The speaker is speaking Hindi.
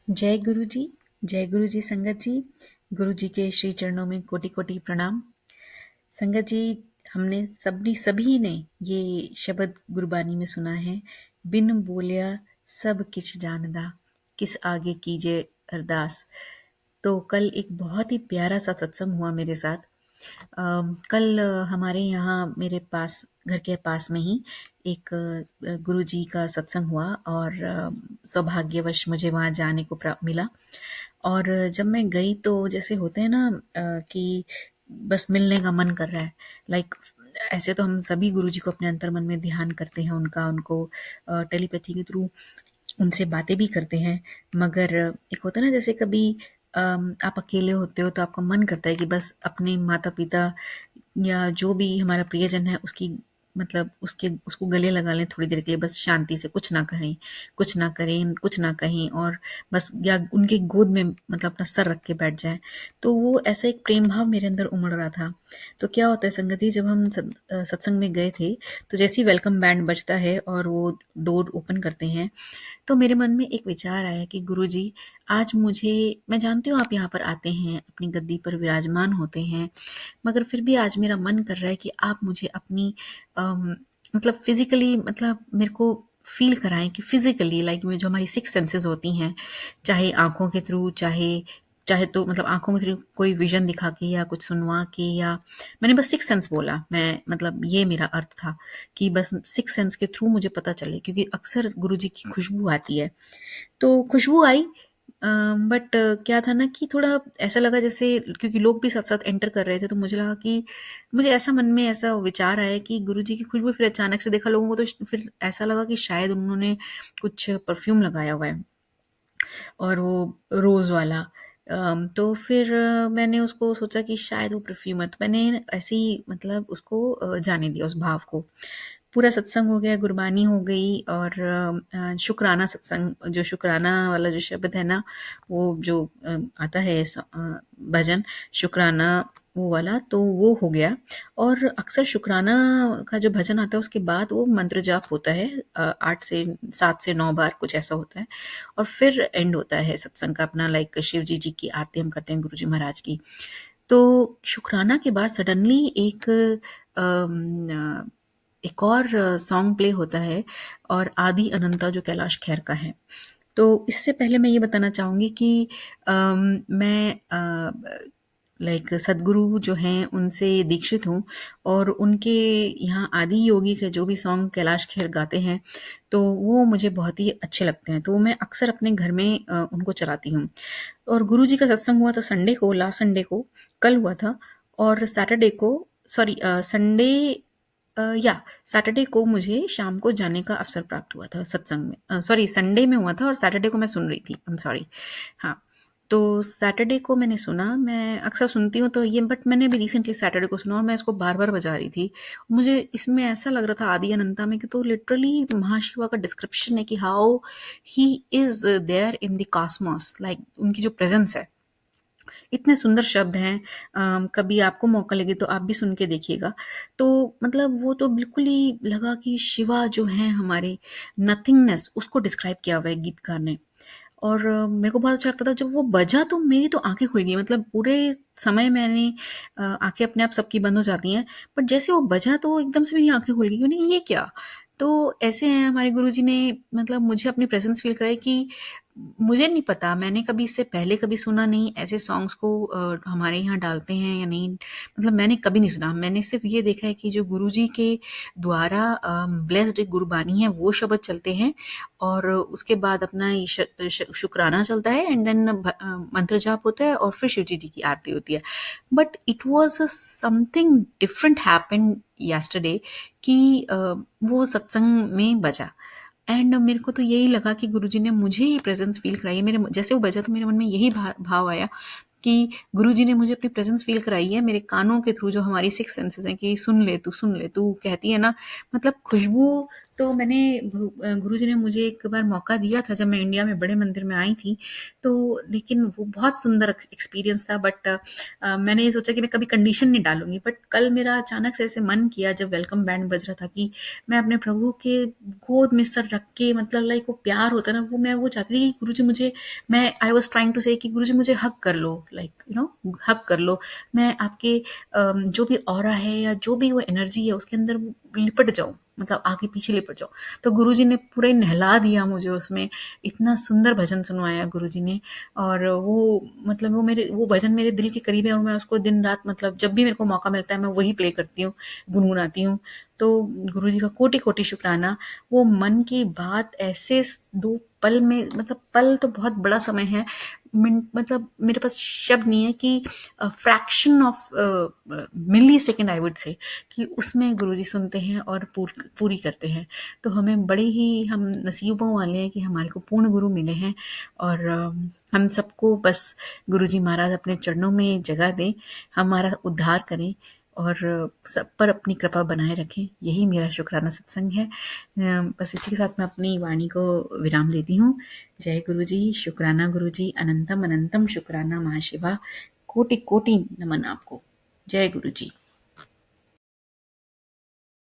जय गुरु जी। जय गुरु जी संगत जी। गुरु जी के श्री चरणों में कोटि कोटि प्रणाम। संगत जी, हमने सभी ने ये शब्द गुरबानी में सुना है। बिन बोलिया सब किछ जानदा, किस आगे कीजे अरदास। तो कल एक बहुत ही प्यारा सा सत्संग हुआ मेरे साथ। कल हमारे यहाँ मेरे पास घर के पास में ही एक गुरुजी का सत्संग हुआ और सौभाग्यवश मुझे वहाँ जाने को मिला। और जब मैं गई तो जैसे होते हैं ना कि बस मिलने का मन कर रहा है। लाइक ऐसे तो हम सभी गुरुजी को अपने अंतर मन में ध्यान करते हैं, उनको टेलीपैथी के थ्रू उनसे बातें भी करते हैं। मगर एक होता है ना, जैसे कभी आप अकेले होते हो तो आपका मन करता है कि बस अपने माता पिता या जो भी हमारा प्रियजन है उसकी मतलब उसको गले लगा लें थोड़ी देर के लिए, बस शांति से कुछ ना करें, कुछ ना करें, कुछ ना कहें, और बस या उनके गोद में मतलब अपना सर रख के बैठ जाएं। तो वो ऐसा एक प्रेम भाव मेरे अंदर उमड़ रहा था। तो क्या होता है संगत जी, जब हम सत्संग में गए थे तो जैसे ही वेलकम बैंड बजता है और वो डोर ओपन करते हैं, तो मेरे मन में एक विचार आया कि गुरुजी, आज मुझे, मैं जानती हूँ आप यहाँ पर आते हैं, अपनी गद्दी पर विराजमान होते हैं, मगर फिर भी आज मेरा मन कर रहा है कि आप मुझे अपनी मतलब फिजिकली, मतलब मेरे को फील कराएं कि फिजिकली लाइक में जो हमारी सिक्स सेंसेस होती हैं, चाहे आंखों के थ्रू, चाहे चाहे तो मतलब आंखों के थ्रू कोई विजन दिखा के या कुछ सुनवा के, या मैंने बस सिक्स सेंस बोला, मैं मतलब ये मेरा अर्थ था कि बस सिक्स सेंस के थ्रू मुझे पता चले, क्योंकि अक्सर गुरुजी की खुशबू आती है। तो खुशबू आई, बट क्या था ना कि थोड़ा ऐसा लगा जैसे, क्योंकि लोग भी साथ-साथ एंटर कर रहे थे, तो मुझे लगा कि मुझे ऐसा मन में ऐसा विचार आया कि गुरुजी की खुशबू, फिर अचानक से देखा लोगों को तो फिर ऐसा लगा कि शायद उन्होंने कुछ परफ्यूम लगाया हुआ है और वो रोज़ वाला। तो फिर मैंने उसको सोचा कि शायद वो परफ्यूम है, तो मैंने ऐसे ही मतलब उसको जाने दिया उस भाव को। पूरा सत्संग हो गया, गुरबानी हो गई और शुक्राना सत्संग, जो शुक्राना वाला जो शब्द है ना, वो जो आता है भजन शुक्राना, वो वाला तो वो हो गया। और अक्सर शुक्राना का जो भजन आता है उसके बाद वो मंत्र जाप होता है, 8 से 7 से 9 बार कुछ ऐसा होता है, और फिर एंड होता है सत्संग का अपना, लाइक शिव जी की आरती हम करते हैं, गुरु जी महाराज की। तो शुक्राना के बाद सडनली एक और सॉन्ग प्ले होता है, और आदि अनंता जो कैलाश खेर का है। तो इससे पहले मैं ये बताना चाहूँगी कि मैं लाइक सद्गुरु जो हैं उनसे दीक्षित हूँ, और उनके यहाँ आदि योगी के जो भी सॉन्ग कैलाश खेर गाते हैं, तो वो मुझे बहुत ही अच्छे लगते हैं। तो मैं अक्सर अपने घर में उनको चलाती हूँ। और गुरुजी का सत्संग हुआ था संडे को, लास्ट संडे को, कल हुआ था। और सैटरडे को, सॉरी संडे या सैटरडे को मुझे शाम को जाने का अवसर प्राप्त हुआ था सत्संग में। सॉरी संडे में हुआ था और सैटरडे को मैं सुन रही थी, आई एम सॉरी। हाँ, तो सैटरडे को मैंने सुना, मैं अक्सर सुनती हूँ तो ये, बट मैंने अभी रिसेंटली सैटरडे को सुना और मैं इसको बार बार बजा रही थी। मुझे इसमें ऐसा लग रहा था आदि अनंता में कि तो लिटरली महाशिवा का डिस्क्रिप्शन है कि how he is there in the cosmos, like उनकी जो प्रेजेंस है, इतने सुंदर शब्द हैं। कभी आपको मौका लगे तो आप भी सुन के देखिएगा। तो मतलब वो तो बिल्कुल ही लगा कि शिवा जो हैं हमारे, नथिंगनेस, उसको डिस्क्राइब किया हुआ है गीतकार ने। और मेरे को बहुत अच्छा लगता था जब वो बजा, तो मेरी तो आंखें खुल गई, मतलब पूरे समय मैंने आंखें अपने आप सबकी बंद हो जाती हैं, बट जैसे वो बजा तो एकदम से मेरी आंखें खुल गई, मैंने ये क्या। तो ऐसे हैं हमारे गुरुजी ने, मतलब मुझे अपनी प्रेजेंस फील कराई कि मुझे नहीं पता, मैंने कभी इससे पहले कभी सुना नहीं ऐसे सॉन्ग्स को, हमारे यहाँ डालते हैं या नहीं, मतलब मैंने कभी नहीं सुना। मैंने सिर्फ ये देखा है कि जो गुरुजी के द्वारा ब्लेस्ड गुरबानी है वो शब्द चलते हैं, और उसके बाद अपना ये शुक्राना चलता है, एंड देन मंत्र जाप होता है, और फिर शिव जी की आरती होती है। But it was something different happened yesterday कि वो सत्संग में बजा, एंड मेरे को तो यही लगा कि गुरुजी ने मुझे ये प्रेजेंस फील कराई है। मेरे जैसे वो बजा तो मेरे मन में यही भाव आया कि गुरुजी ने मुझे अपनी प्रेजेंस फील कराई है मेरे कानों के थ्रू, जो हमारी सिक्स सेंसेस हैं कि सुन ले तू, सुन ले तू कहती है ना, मतलब खुशबू तो मैंने गुरुजी ने मुझे एक बार मौका दिया था जब मैं इंडिया में बड़े मंदिर में आई थी, तो लेकिन वो बहुत सुंदर एक्सपीरियंस था, बट मैंने ये सोचा कि मैं कभी कंडीशन नहीं डालूँगी। बट कल मेरा अचानक से ऐसे मन किया जब वेलकम बैंड बज रहा था कि मैं अपने प्रभु के गोद में सर रख के, मतलब लाइक वो प्यार होता है ना, वो मैं वो चाहती थी कि गुरुजी मुझे, मैं आई वाज़ ट्राइंग टू से कि गुरुजी मुझे हग कर लो, लाइक हग कर लो। मैं आपके जो भी ऑरा है या जो भी वो एनर्जी है उसके अंदर लिपट जाऊँ, मतलब आगे पीछे लिपट जाऊँ। तो गुरुजी ने पूरा नहला दिया मुझे उसमें, इतना सुंदर भजन सुनवाया गुरुजी ने। और वो मतलब वो भजन मेरे दिल के करीब है, और मैं उसको दिन रात, मतलब जब भी मेरे को मौका मिलता है मैं वही प्ले करती हूँ, गुनगुनाती हूँ। तो गुरुजी का कोटि-कोटि शुक्राना। वो मन की बात ऐसे 2 पल में, मतलब पल तो बहुत बड़ा समय है, मिनट, मतलब मेरे पास शब्द नहीं है कि fraction of millisecond I would say, कि उसमें गुरुजी सुनते हैं और पूरी करते हैं। तो हमें बड़े ही हम नसीबों वाले हैं कि हमारे को पूर्ण गुरु मिले हैं। और हम सबको बस गुरुजी महाराज अपने चरणों में जगह दें, हमारा उद्धार करें और सब पर अपनी कृपा बनाए रखें। यही मेरा शुक्राना सत्संग है। बस इसी के साथ मैं अपनी वाणी को विराम देती हूँ। जय गुरुजी, शुक्राना गुरुजी, अनंतम अनंतम शुक्राना महाशिवा, कोटि कोटि नमन आपको। जय गुरुजी।